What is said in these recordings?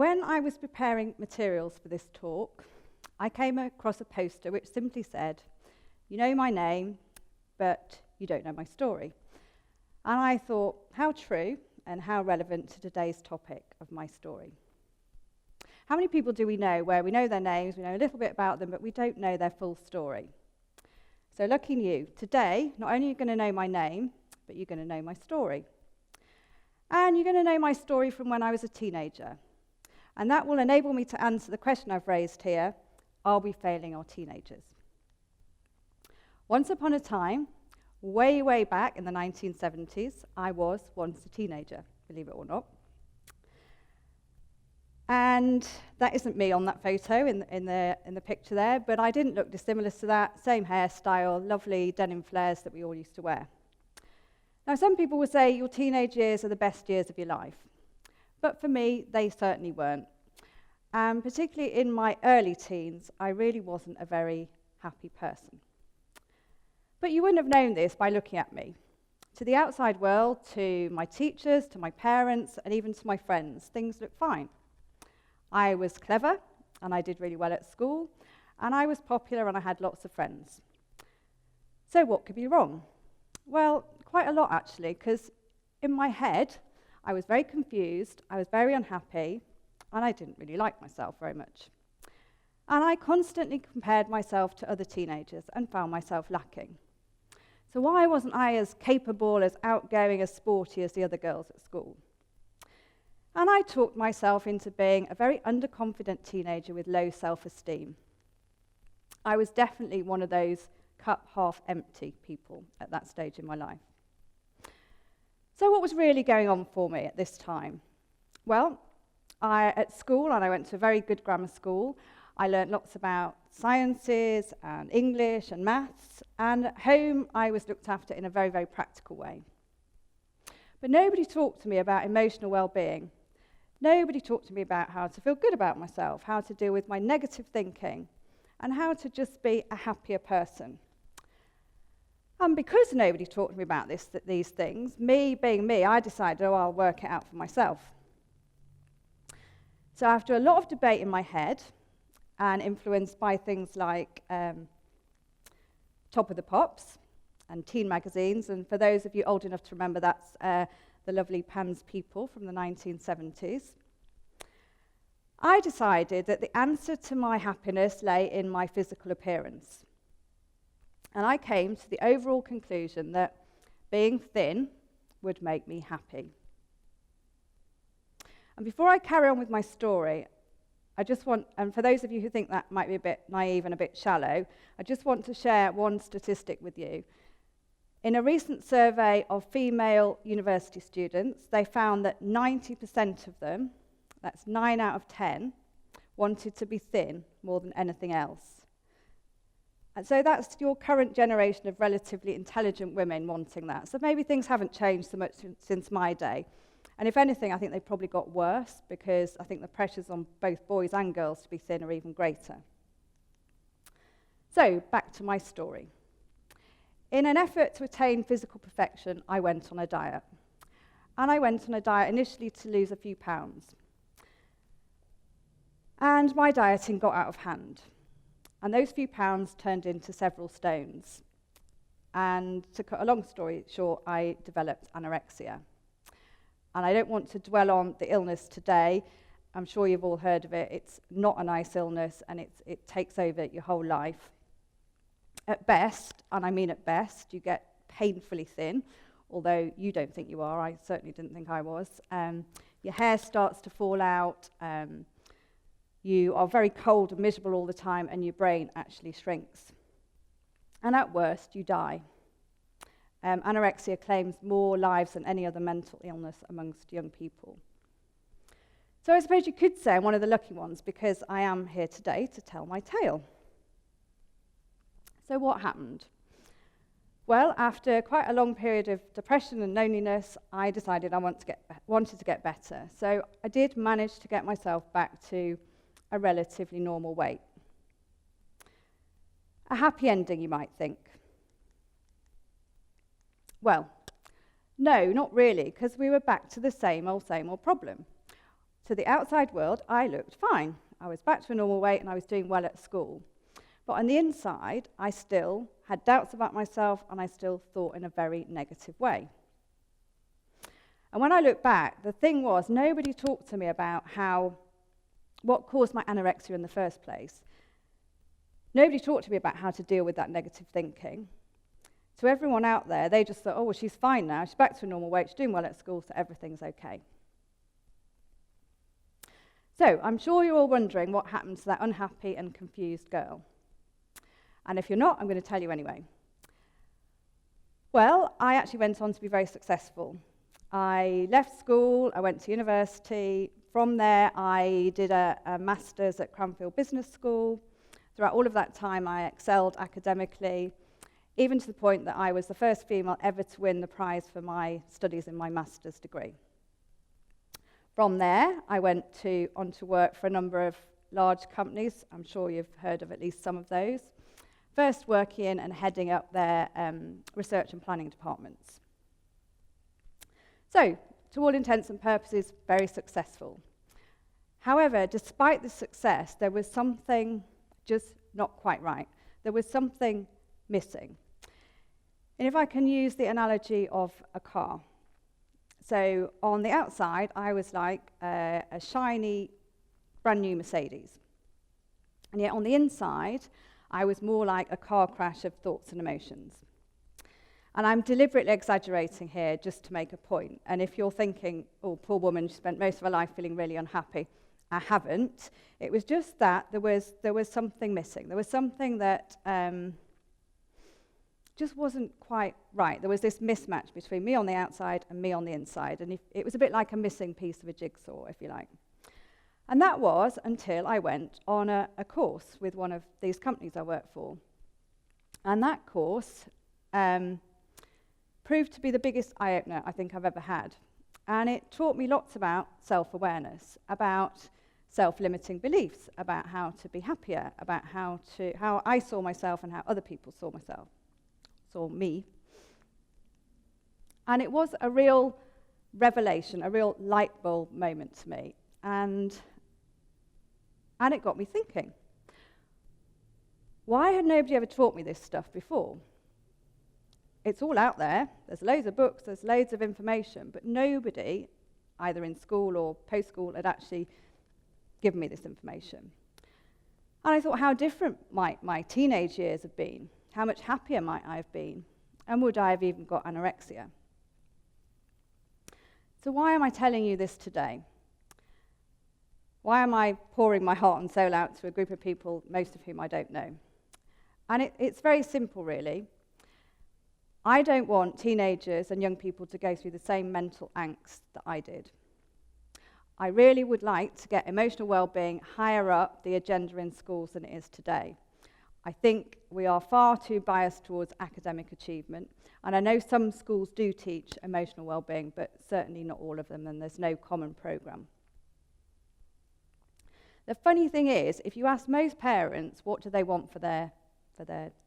When I was preparing materials for this talk, I came across a poster which simply said, "You know my name, but you don't know my story." And I thought, how true and how relevant to today's topic of my story. How many people do we know where we know their names, we know a little bit about them, but we don't know their full story? So lucky you, today, not only are you going to know my name, but you're going to know my story. And you're going to know my story from when I was a teenager. And that will enable me to answer the question I've raised here, are we failing our teenagers? Once upon a time, way, way back in the 1970s, I was once a teenager, believe it or not. And that isn't me on that photo in the picture there, but I didn't look dissimilar to that. Same hairstyle, lovely denim flares that we all used to wear. Now, some people would say your teenage years are the best years of your life. But for me, they certainly weren't. And particularly in my early teens, I really wasn't a very happy person. But you wouldn't have known this by looking at me. To the outside world, to my teachers, to my parents, and even to my friends, things looked fine. I was clever, and I did really well at school, and I was popular, and I had lots of friends. So what could be wrong? Well, quite a lot, actually, because in my head, I was very confused, I was very unhappy, and I didn't really like myself very much. And I constantly compared myself to other teenagers and found myself lacking. So why wasn't I as capable, as outgoing, as sporty as the other girls at school? And I talked myself into being a very underconfident teenager with low self-esteem. I was definitely one of those cup half empty people at that stage in my life. So what was really going on for me at this time? Well, at school, and I went to a very good grammar school, I learned lots about sciences and English and maths, and at home I was looked after in a very, very practical way. But nobody talked to me about emotional well-being. Nobody talked to me about how to feel good about myself, how to deal with my negative thinking, and how to just be a happier person. And because nobody talked to me about these things, me being me, I decided, I'll work it out for myself. So after a lot of debate in my head, and influenced by things like Top of the Pops and teen magazines, and for those of you old enough to remember, that's the lovely Pan's People from the 1970s, I decided that the answer to my happiness lay in my physical appearance. And I came to the overall conclusion that being thin would make me happy. And before I carry on with my story, I just want, and for those of you who think that might be a bit naive and a bit shallow, I just want to share one statistic with you. In a recent survey of female university students, they found that 90% of them, that's 9 out of 10, wanted to be thin more than anything else. And so that's your current generation of relatively intelligent women wanting that. So maybe things haven't changed so much since my day. And if anything, I think they've probably got worse, because I think the pressures on both boys and girls to be thin are even greater. So, back to my story. In an effort to attain physical perfection, I went on a diet. And I went on a diet initially to lose a few pounds. And my dieting got out of hand. And those few pounds turned into several stones. And to cut a long story short, I developed anorexia. And I don't want to dwell on the illness today. I'm sure you've all heard of it. It's not a nice illness, and it takes over your whole life. At best, and I mean at best, you get painfully thin, although you don't think you are. I certainly didn't think I was. Your hair starts to fall out. You are very cold and miserable all the time, and your brain actually shrinks. And at worst, you die. Anorexia claims more lives than any other mental illness amongst young people. So I suppose you could say I'm one of the lucky ones, because I am here today to tell my tale. So what happened? Well, after quite a long period of depression and loneliness, I decided I wanted to get better. So I did manage to get myself back to a relatively normal weight. A happy ending, you might think. Well, no, not really, because we were back to the same old problem. To the outside world, I looked fine. I was back to a normal weight and I was doing well at school. But on the inside, I still had doubts about myself and I still thought in a very negative way. And when I look back, the thing was, nobody talked to me about what caused my anorexia in the first place. Nobody talked to me about how to deal with that negative thinking. To everyone out there, they just thought, oh, well, she's fine now. She's back to a normal weight. She's doing well at school, so everything's okay. So I'm sure you're all wondering what happened to that unhappy and confused girl. And if you're not, I'm going to tell you anyway. Well, I actually went on to be very successful. I left school, I went to university. From there, I did a master's at Cranfield Business School. Throughout all of that time, I excelled academically, even to the point that I was the first female ever to win the prize for my studies in my master's degree. From there, I went on to work for a number of large companies. I'm sure you've heard of at least some of those. First working in and heading up their research and planning departments. So, to all intents and purposes, very successful. However, despite the success, there was something just not quite right. There was something missing. And if I can use the analogy of a car. So on the outside, I was like a shiny, brand new Mercedes. And yet on the inside, I was more like a car crash of thoughts and emotions. And I'm deliberately exaggerating here just to make a point. And if you're thinking, oh, poor woman, she spent most of her life feeling really unhappy, I haven't. It was just that there was something missing. There was something that just wasn't quite right. There was this mismatch between me on the outside and me on the inside. And it was a bit like a missing piece of a jigsaw, if you like. And that was until I went on a course with one of these companies I work for. And that course proved to be the biggest eye-opener I think I've ever had. And it taught me lots about self-awareness, about self-limiting beliefs, about how to be happier, about how I saw myself and how other people saw me. And it was a real revelation, a real light bulb moment to me. And it got me thinking. Why had nobody ever taught me this stuff before? It's all out there. There's loads of books, there's loads of information, but nobody, either in school or post-school, had actually given me this information. And I thought, how different might my teenage years have been? How much happier might I have been? And would I have even got anorexia? So why am I telling you this today? Why am I pouring my heart and soul out to a group of people, most of whom I don't know? And it's very simple, really. I don't want teenagers and young people to go through the same mental angst that I did. I really would like to get emotional well-being higher up the agenda in schools than it is today. I think we are far too biased towards academic achievement, and I know some schools do teach emotional well-being, but certainly not all of them, and there's no common program. The funny thing is, if you ask most parents what do they want for their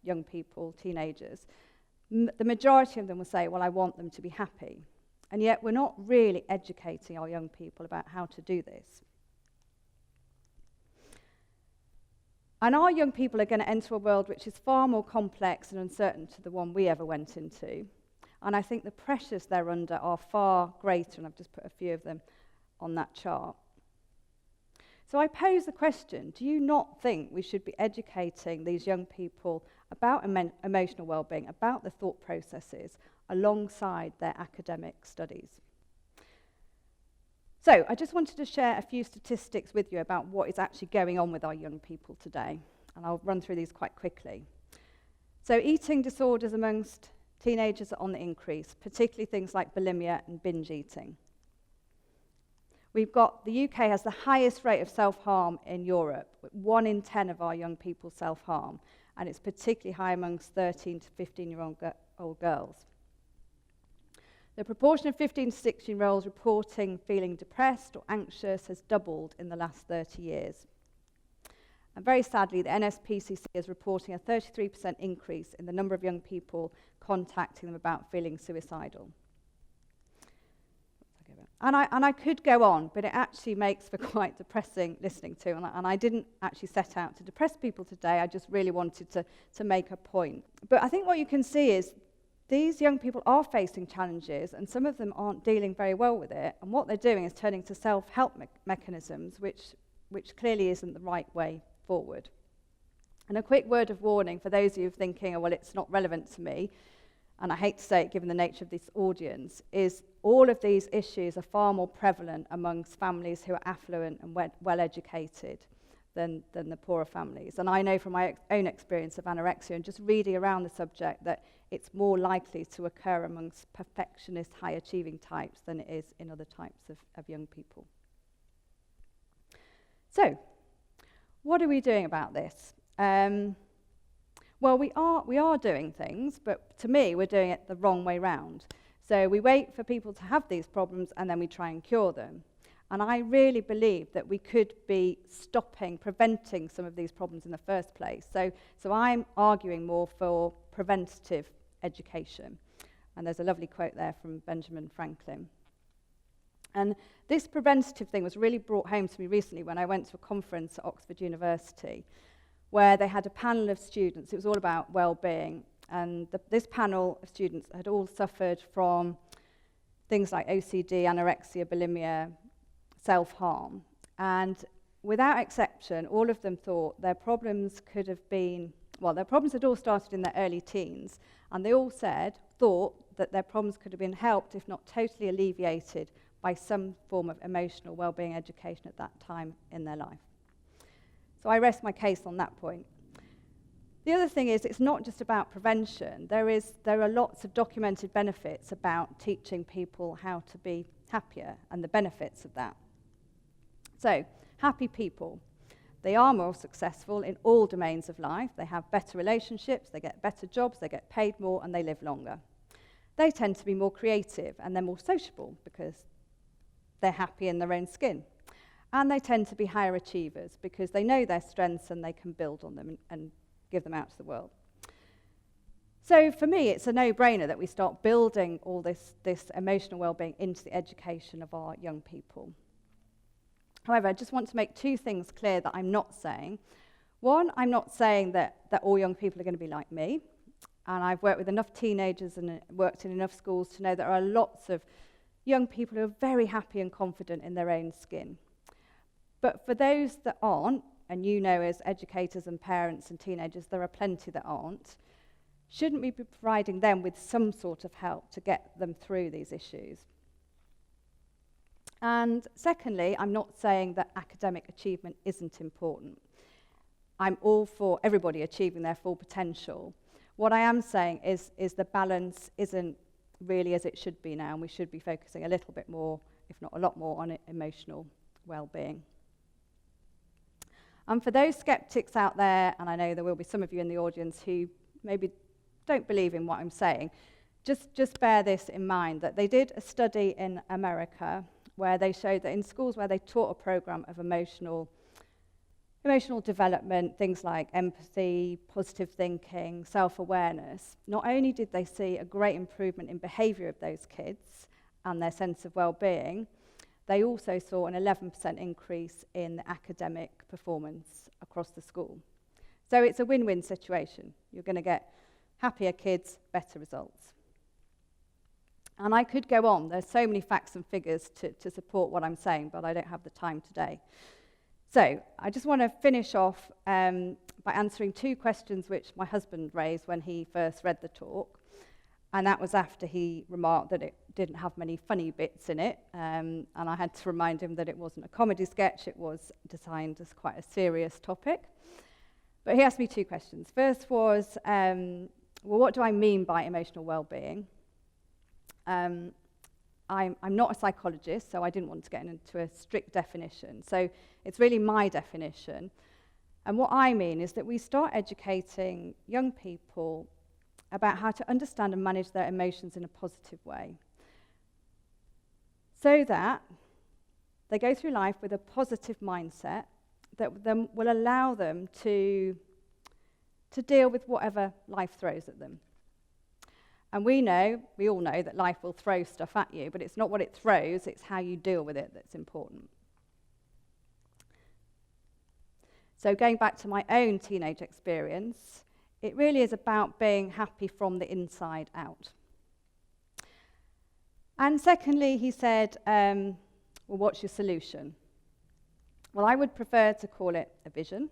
young people, teenagers, the majority of them will say, well, I want them to be happy. And yet we're not really educating our young people about how to do this. And our young people are going to enter a world which is far more complex and uncertain to the one we ever went into. And I think the pressures they're under are far greater, and I've just put a few of them on that chart. So I pose the question, do you not think we should be educating these young people about emotional well-being, about the thought processes, alongside their academic studies? So I just wanted to share a few statistics with you about what is actually going on with our young people today, and I'll run through these quite quickly. So eating disorders amongst teenagers are on the increase, particularly things like bulimia and binge eating. The UK has the highest rate of self-harm in Europe. 1 in 10 of our young people self-harm, and it's particularly high amongst 13 to 15-year-old girls. The proportion of 15 to 16-year-olds reporting feeling depressed or anxious has doubled in the last 30 years. And very sadly, the NSPCC is reporting a 33% increase in the number of young people contacting them about feeling suicidal. And I could go on, but it actually makes for quite depressing listening to. And I didn't actually set out to depress people today. I just really wanted to make a point. But I think what you can see is these young people are facing challenges, and some of them aren't dealing very well with it. And what they're doing is turning to self-help mechanisms, which clearly isn't the right way forward. And a quick word of warning for those of you thinking, oh, well, it's not relevant to me, and I hate to say it given the nature of this audience, is all of these issues are far more prevalent amongst families who are affluent and well-educated than the poorer families. And I know from my own experience of anorexia and just reading around the subject that it's more likely to occur amongst perfectionist, high-achieving types than it is in other types of young people. So, what are we doing about this? Well, we are doing things, but to me, we're doing it the wrong way round. So we wait for people to have these problems, and then we try and cure them. And I really believe that we could be preventing some of these problems in the first place. So I'm arguing more for preventative education. And there's a lovely quote there from Benjamin Franklin. And this preventative thing was really brought home to me recently when I went to a conference at Oxford University, where they had a panel of students. It was all about well-being. And this panel of students had all suffered from things like OCD, anorexia, bulimia, self-harm. And without exception, all of them thought their problems could have been, well, their problems had all started in their early teens. And they all thought that their problems could have been helped, if not totally alleviated, by some form of emotional well-being education at that time in their life. So I rest my case on that point. The other thing is, it's not just about prevention. There are lots of documented benefits about teaching people how to be happier and the benefits of that. So, happy people. They are more successful in all domains of life. They have better relationships, they get better jobs, they get paid more, and they live longer. They tend to be more creative, and they're more sociable because they're happy in their own skin. And they tend to be higher achievers because they know their strengths and they can build on them and give them out to the world. So for me, it's a no-brainer that we start building all this emotional well-being into the education of our young people. However, I just want to make two things clear that I'm not saying. One, I'm not saying that all young people are going to be like me. And I've worked with enough teenagers and worked in enough schools to know there are lots of young people who are very happy and confident in their own skin. But for those that aren't, and you know as educators and parents and teenagers, there are plenty that aren't, shouldn't we be providing them with some sort of help to get them through these issues? And secondly, I'm not saying that academic achievement isn't important. I'm all for everybody achieving their full potential. What I am saying is the balance isn't really as it should be now, and we should be focusing a little bit more, if not a lot more, on emotional well-being. And for those skeptics out there, and I know there will be some of you in the audience who maybe don't believe in what I'm saying, just bear this in mind, that they did a study in America where they showed that in schools where they taught a program of emotional development, things like empathy, positive thinking, self-awareness, not only did they see a great improvement in behaviour of those kids and their sense of well-being, they also saw an 11% increase in the academic performance across the school. So it's a win-win situation. You're going to get happier kids, better results. And I could go on. There's so many facts and figures to support what I'm saying, but I don't have the time today. So I just want to finish off by answering two questions which my husband raised when he first read the talk. And that was after he remarked that it didn't have many funny bits in it. And I had to remind him that it wasn't a comedy sketch. It was designed as quite a serious topic. But he asked me two questions. First was, well, what do I mean by emotional well-being? I'm not a psychologist, so I didn't want to get into a strict definition. So it's really my definition. And what I mean is that we start educating young people about how to understand and manage their emotions in a positive way, so that they go through life with a positive mindset that then will allow them to deal with whatever life throws at them. And we all know that life will throw stuff at you, but it's not what it throws, it's how you deal with it that's important. So going back to my own teenage experience, it really is about being happy from the inside out. And secondly, he said, well, what's your solution? Well, I would prefer to call it a vision.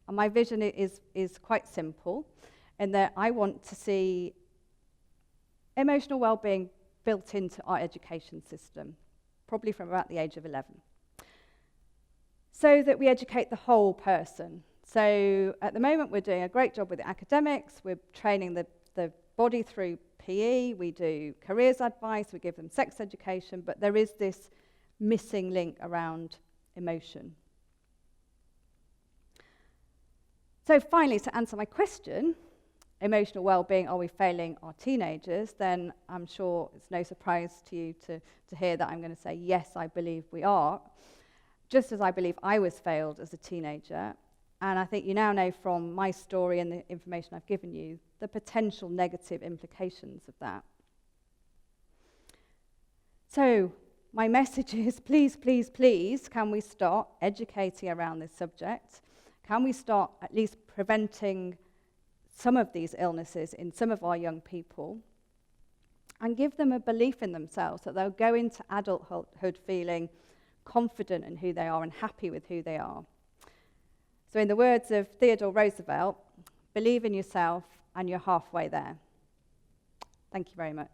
And my vision is quite simple in that I want to see emotional well-being built into our education system, probably from about the age of 11, so that we educate the whole person. So at the moment, we're doing a great job with the academics. We're training the body through PE. We do careers advice. We give them sex education. But there is this missing link around emotion. So finally, to answer my question, emotional well-being, are we failing our teenagers? Then I'm sure it's no surprise to you to hear that I'm going to say, yes, I believe we are. Just as I believe I was failed as a teenager. And I think you now know from my story and the information I've given you the potential negative implications of that. So my message is, please, please, please, can we start educating around this subject? Can we start at least preventing some of these illnesses in some of our young people and give them a belief in themselves that they'll go into adulthood feeling confident in who they are and happy with who they are. So in the words of Theodore Roosevelt, believe in yourself and you're halfway there. Thank you very much.